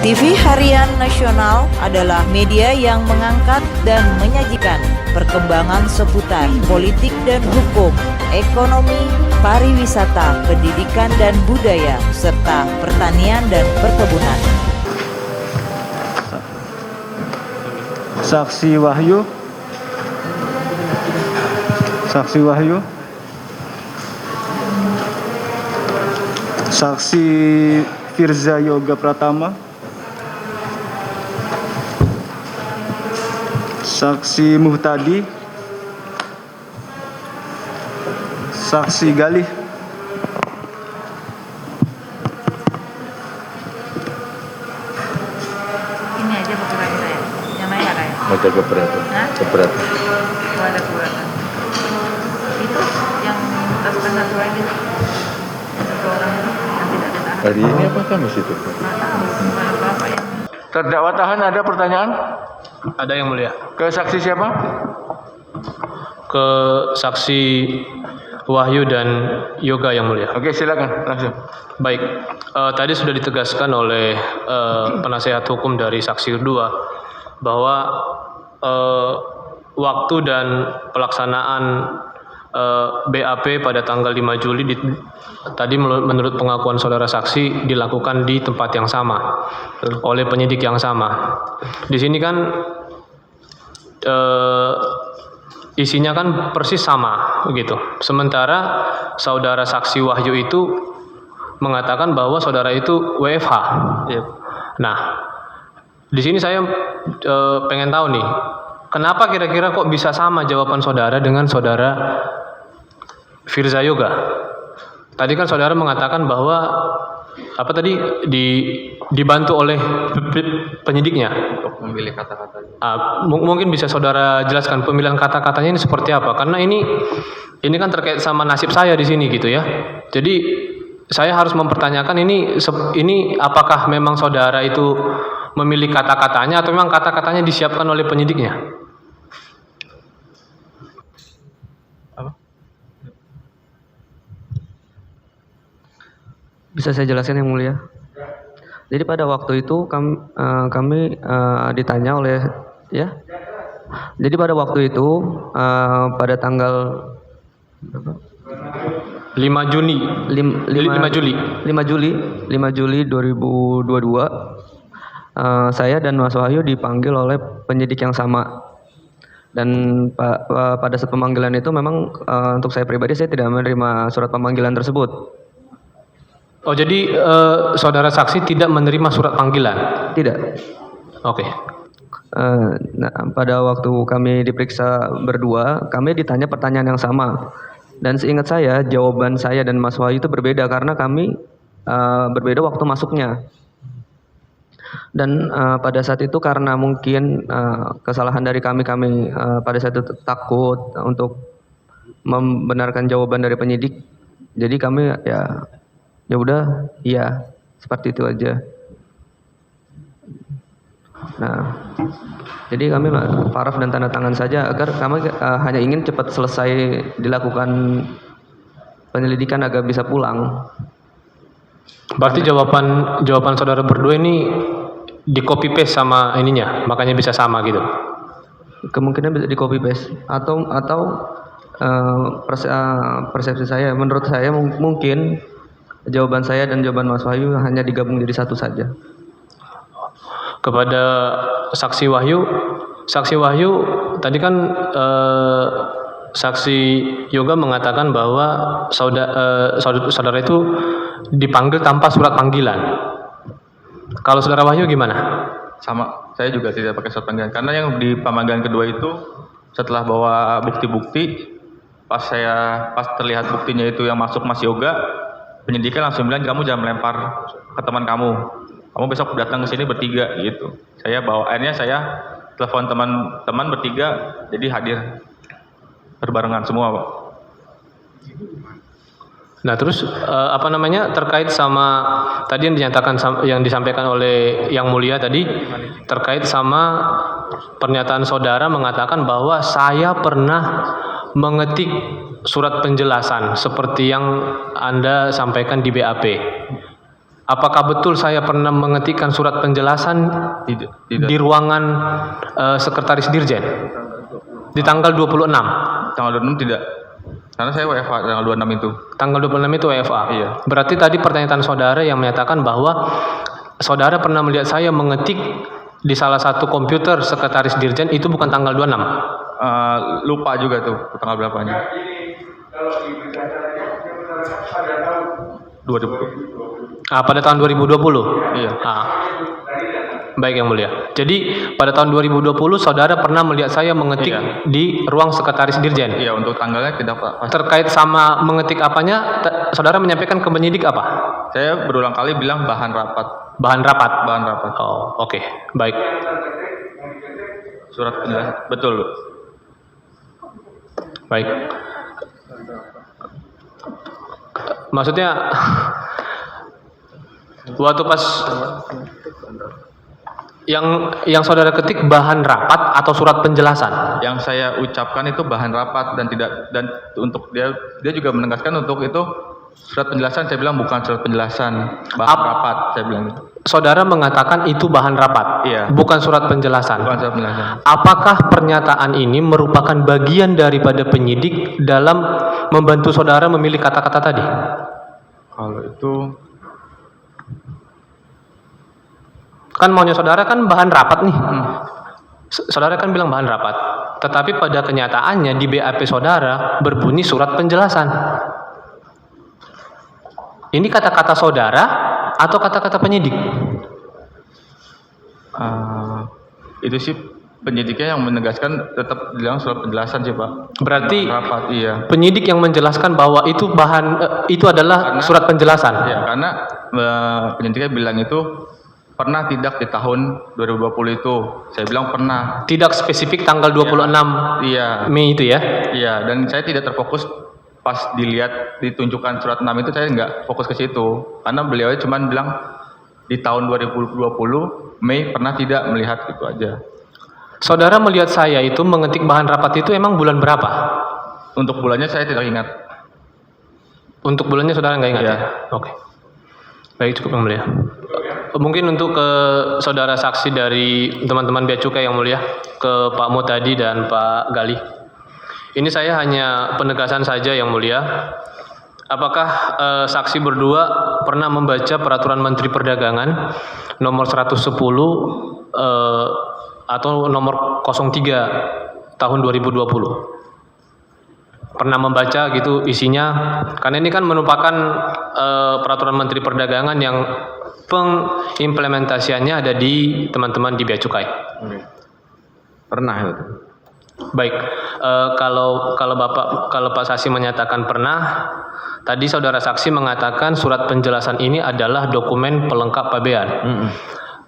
TV Harian Nasional adalah media yang mengangkat dan menyajikan perkembangan seputar politik dan hukum, ekonomi, pariwisata, pendidikan dan budaya, serta pertanian dan perkebunan. Saksi Wahyu. Saksi Wahyu. Saksi Firza Yoga Pratama. Saksi Muhtadi. Saksi Galih. Ini aja keberatan saya. Yang lain nggak kayak? Ada keberatan. Hah? Keberatan. Oh, ada keberatan. Itu yang masukan satu lagi. Yang satu orang itu yang tidak ditahan. Hari ini apa Kamis itu? Nggak tahu. Bukan apa-apa ya. Terdakwa tahan ada pertanyaan? Ada yang mulia. Ke saksi siapa? Ke saksi Wahyu dan Yoga yang mulia. Oke, silakan langsung. Baik, tadi sudah ditegaskan oleh penasehat hukum dari saksi kedua bahwa waktu dan pelaksanaan BAP pada tanggal 5 Juli tadi menurut pengakuan saudara saksi dilakukan di tempat yang sama oleh penyidik yang sama. Di sini kan isinya kan persis sama begitu. Sementara saudara saksi Wahyu itu mengatakan bahwa saudara itu WFH. Nah, di sini saya pengen tahu nih, kenapa kira-kira kok bisa sama jawaban saudara dengan saudara Firza Yoga? Tadi kan saudara mengatakan bahwa apa tadi dibantu oleh penyidiknya. Untuk memilih kata-katanya. Mungkin bisa saudara jelaskan pemilihan kata-katanya ini seperti apa? Karena ini kan terkait sama nasib saya di sini gitu ya. Jadi saya harus mempertanyakan ini apakah memang saudara itu memilih kata-katanya atau memang kata-katanya disiapkan oleh penyidiknya? Bisa saya jelaskan yang mulia? Jadi pada waktu itu kami ditanya oleh ya. Jadi pada waktu itu pada tanggal 5 Juni 2022 saya dan Mas Wahyu dipanggil oleh penyidik yang sama. Dan pada saat pemanggilan itu memang untuk saya pribadi saya tidak menerima surat pemanggilan tersebut. Oh, jadi saudara saksi tidak menerima surat panggilan? Tidak. Oke. Nah, pada waktu kami diperiksa berdua, kami ditanya pertanyaan yang sama. Dan seingat saya, jawaban saya dan Mas Wahyu itu berbeda karena kami berbeda waktu masuknya. Dan pada saat itu karena mungkin kesalahan dari kami pada saat itu takut untuk membenarkan jawaban dari penyidik. Jadi kami ya udah, iya, seperti itu aja. Nah, jadi kami paraf dan tanda tangan saja agar kami hanya ingin cepat selesai dilakukan penyelidikan agar bisa pulang. Berarti jawaban saudara berdua ini di copy paste sama ininya, makanya bisa sama gitu. Kemungkinan bisa di copy paste atau persepsi saya, menurut saya mungkin jawaban saya dan jawaban Mas Wahyu hanya digabung jadi satu saja. Kepada saksi Wahyu tadi kan saksi Yoga mengatakan bahwa saudara itu dipanggil tanpa surat panggilan. Kalau saudara Wahyu gimana? Sama, saya juga tidak pakai surat panggilan. Karena yang di pemanggilan kedua itu setelah bawa bukti-bukti, pas terlihat buktinya itu yang masuk Mas Yoga, penyidiknya langsung bilang kamu jangan melempar ke teman kamu besok datang ke sini bertiga gitu. Akhirnya saya telepon teman-teman bertiga, jadi hadir berbarengan semua, Pak. Nah, terus terkait sama tadi yang disampaikan oleh Yang Mulia tadi terkait sama pernyataan saudara mengatakan bahwa saya pernah mengetik surat penjelasan seperti yang Anda sampaikan di BAP. apakah betul saya pernah mengetikkan surat penjelasan Tidak. di ruangan Sekretaris Dirjen di tanggal 26? Tanggal 26 tidak. Karena saya WFH tanggal 26 itu. Tanggal 26 itu WFA. Iya. Berarti tadi pernyataan saudara yang menyatakan bahwa saudara pernah melihat saya mengetik di salah satu komputer Sekretaris Dirjen itu bukan tanggal 26. Lupa juga tuh tanggal berapanya. 2020. Pada tahun 2020. Iya. Baik yang mulia. Jadi pada tahun 2020 saudara pernah melihat saya mengetik di ruang Sekretaris Dirjen. Iya, untuk tanggalnya tidak pas. Terkait sama mengetik apanya, saudara menyampaikan ke penyidik apa? Saya berulang kali bilang bahan rapat. Bahan rapat. Bahan rapat. Oh, oke. Baik. Surat penjelasan. Betul. Baik. Maksudnya waktu pas yang saudara ketik bahan rapat atau surat penjelasan? Yang saya ucapkan itu bahan rapat dan untuk dia juga menegaskan untuk itu surat penjelasan, saya bilang bukan surat penjelasan, bahan rapat, saya bilang gitu. Saudara mengatakan itu bahan rapat, Iya. bukan surat penjelasan. Bukan surat penjelasan. Apakah pernyataan ini merupakan bagian daripada penyidik dalam membantu saudara memilih kata-kata tadi? Kalau itu kan maunya saudara kan bahan rapat nih. Saudara kan bilang bahan rapat. Tetapi pada kenyataannya di BAP saudara berbunyi surat penjelasan. Ini kata-kata saudara atau kata-kata penyidik? itu sih penyidiknya yang menegaskan tetap bilang surat penjelasan sih Pak. Berarti Rapat, iya. penyidik yang menjelaskan bahwa itu itu adalah surat penjelasan. Ya, karena penyidiknya bilang itu pernah tidak di tahun 2020 itu. Saya bilang pernah. Tidak spesifik tanggal 26 Iya. Mei itu ya? Iya, dan saya tidak terfokus pas dilihat ditunjukkan surat 6 itu, saya nggak fokus ke situ. Karena beliau cuma bilang di tahun 2020 Mei pernah tidak melihat, gitu aja. Saudara melihat saya itu mengetik bahan rapat itu emang bulan berapa? Untuk bulannya saya tidak ingat. Untuk bulannya saudara nggak ingat Iya. ya? Oke. Baik, cukup yang mulia. Mungkin untuk ke saudara saksi dari teman-teman Bea Cukai yang mulia, ke Pak Mutadi dan Pak Gali. Ini saya hanya penegasan saja yang mulia. Apakah saksi berdua pernah membaca Peraturan Menteri Perdagangan nomor 110 atau nomor 03 tahun 2020? Pernah membaca gitu isinya? Karena ini kan merupakan Peraturan Menteri Perdagangan yang pengimplementasiannya ada di teman-teman di Bea Cukai. Pernah itu. Baik, kalau Pak Saksi menyatakan pernah, tadi saudara saksi mengatakan surat penjelasan ini adalah dokumen pelengkap pabean.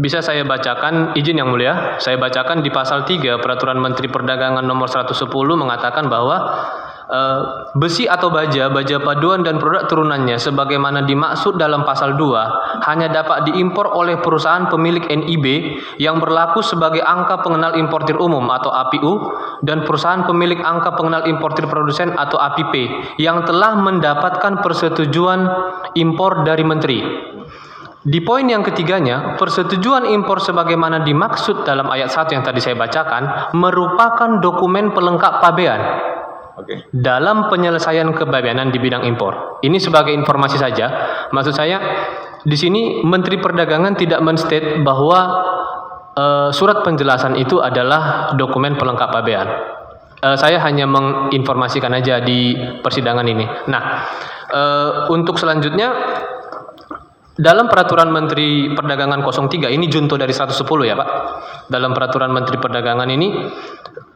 Bisa saya bacakan, izin yang mulia, saya bacakan di pasal 3 Peraturan Menteri Perdagangan nomor 110 mengatakan bahwa besi atau baja paduan dan produk turunannya sebagaimana dimaksud dalam pasal 2 hanya dapat diimpor oleh perusahaan pemilik NIB yang berlaku sebagai angka pengenal importir umum atau APU dan perusahaan pemilik angka pengenal importir produsen atau APP yang telah mendapatkan persetujuan impor dari menteri. Di poin yang ketiganya, persetujuan impor sebagaimana dimaksud dalam ayat 1 yang tadi saya bacakan merupakan dokumen pelengkap pabean dalam penyelesaian kepabeanan di bidang impor. Ini sebagai informasi saja. Maksud saya di sini Menteri Perdagangan tidak men-state bahwa surat penjelasan itu adalah dokumen pelengkap pabean. Saya hanya menginformasikan aja di persidangan ini. Nah, untuk selanjutnya dalam Peraturan Menteri Perdagangan 03, ini junto dari 110 ya Pak. Dalam Peraturan Menteri Perdagangan ini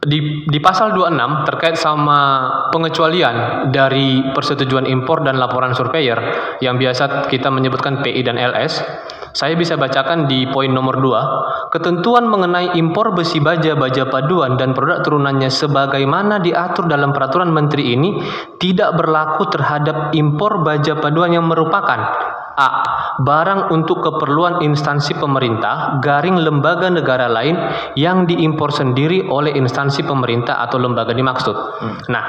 di pasal 26 terkait sama pengecualian dari persetujuan impor dan laporan surveyor yang biasa kita menyebutkan PI dan LS. Saya bisa bacakan di poin nomor 2, ketentuan mengenai impor besi baja paduan dan produk turunannya sebagaimana diatur dalam peraturan menteri ini tidak berlaku terhadap impor baja paduan yang merupakan A. Barang untuk keperluan instansi pemerintah garing lembaga negara lain yang diimpor sendiri oleh instansi pemerintah atau lembaga dimaksud. Nah,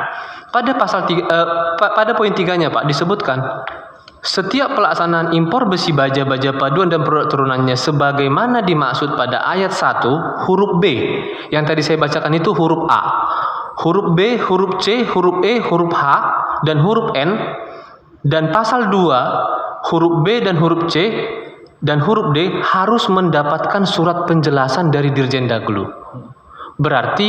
pada pasal 3, pada poin 3-nya Pak disebutkan setiap pelaksanaan impor besi baja paduan dan produk turunannya sebagaimana dimaksud pada ayat 1 huruf B. Yang tadi saya bacakan itu huruf A. Huruf B, huruf C, huruf E, huruf H, dan huruf N. Dan pasal 2, huruf B dan huruf C dan huruf D harus mendapatkan surat penjelasan dari Dirjen Daglu. Berarti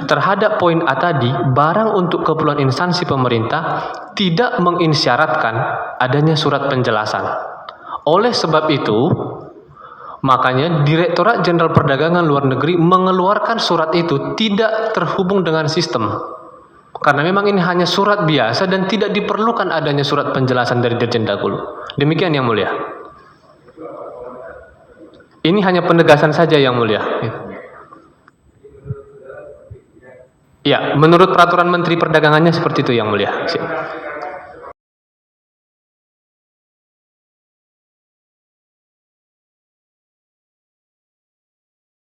terhadap poin A tadi, barang untuk keperluan instansi pemerintah tidak mengisyaratkan adanya surat penjelasan. Oleh sebab itu, makanya Direktorat Jenderal Perdagangan Luar Negeri mengeluarkan surat itu tidak terhubung dengan sistem. Karena memang ini hanya surat biasa dan tidak diperlukan adanya surat penjelasan dari Dirjen Daglu. Demikian Yang Mulia. Ini hanya penegasan saja Yang Mulia. Ya, menurut peraturan Menteri Perdagangannya seperti itu Yang Mulia.